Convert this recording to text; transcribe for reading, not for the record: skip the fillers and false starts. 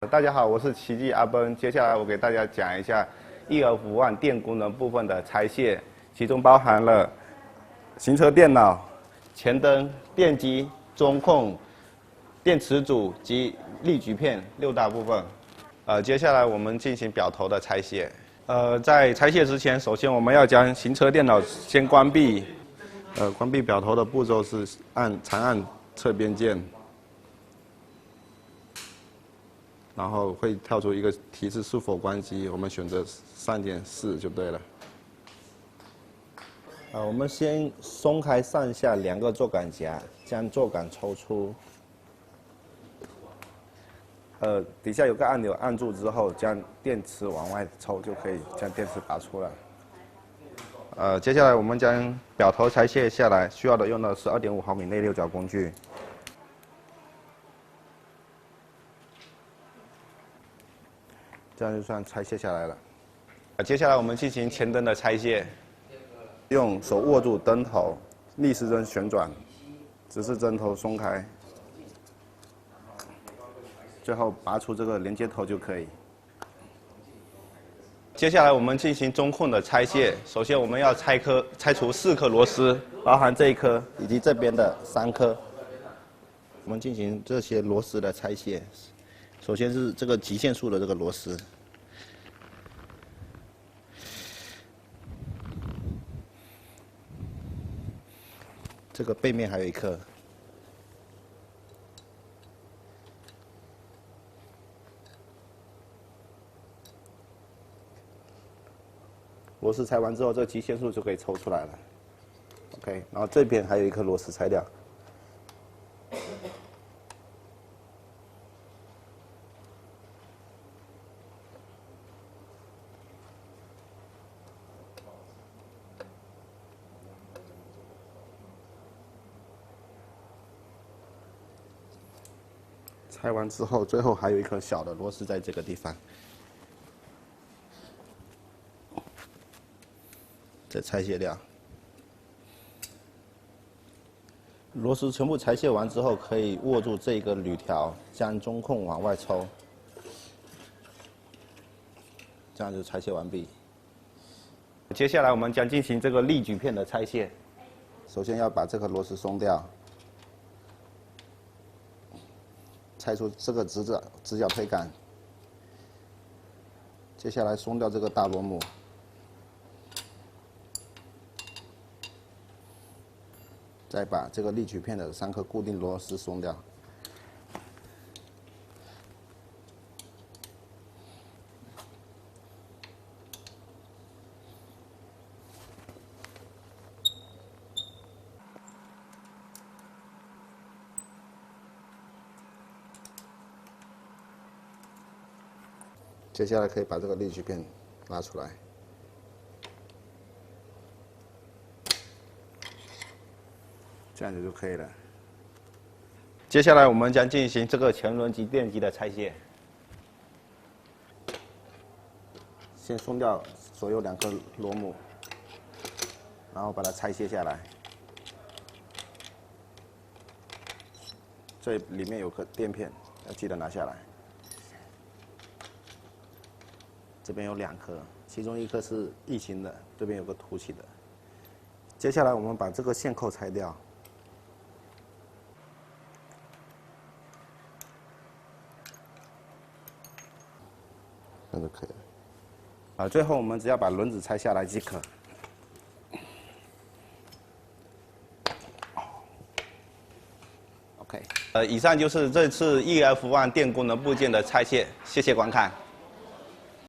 大家好，我是奇迹阿奔。接下来我给大家讲一下EF1电功能部分的拆卸，其中包含了行车电脑、前灯、电机、中控、电池组及力矩片6大部分。接下来我们进行表头的拆卸。在拆卸之前，首先我们要将行车电脑先关闭。关闭表头的步骤是长按侧边键。 然后会跳出一个提示是否关机，我们选择3.4就对了。我们先松开上下2个坐杆夹，将坐杆抽出。底下有个按钮，按住之后将电池往外抽，就可以将电池拔出来。接下来我们将表头拆卸下来，需要的用的是2.5毫米内6角工具。 这样就算拆卸下来了。接下来我们进行前灯的拆卸，用手握住灯头，逆时针旋转，直视针头松开，最后拔出这个连接头就可以。接下来我们进行中控的拆卸，首先我们要拆除4颗螺丝，包含这一颗以及这边的3颗。我们进行这些螺丝的拆卸。 首先是这个极限数的这个螺丝，这个背面还有1颗，螺丝拆完之后，这个极限数就可以抽出来了。OK， 然后这边还有1颗螺丝拆掉。 拆完之后，最后还有1颗小的螺丝在这个地方，再拆卸掉。螺丝全部拆卸完之后，可以握住这个铝条，将中控往外抽，这样就拆卸完毕。接下来我们将进行这个力矩片的拆卸。首先要把这颗螺丝松掉。 拆出这个直角推杆，接下来松掉这个大螺母，再把这个力矩片的3颗固定螺丝松掉。接下来可以把这个力矩片拉出来，这样子就可以了。接下来我们将进行这个前轮及电机的拆卸。先松掉所有2颗螺母，然后把它拆卸下来。这里面有颗垫片，要记得拿下来。 这边有2颗，其中1颗是异形的，这边有个凸起的。接下来我们把这个线扣拆掉，那就可以了。最后我们只要把轮子拆下来即可。OK，以上就是这次EF1电功能部件的拆卸，谢谢观看。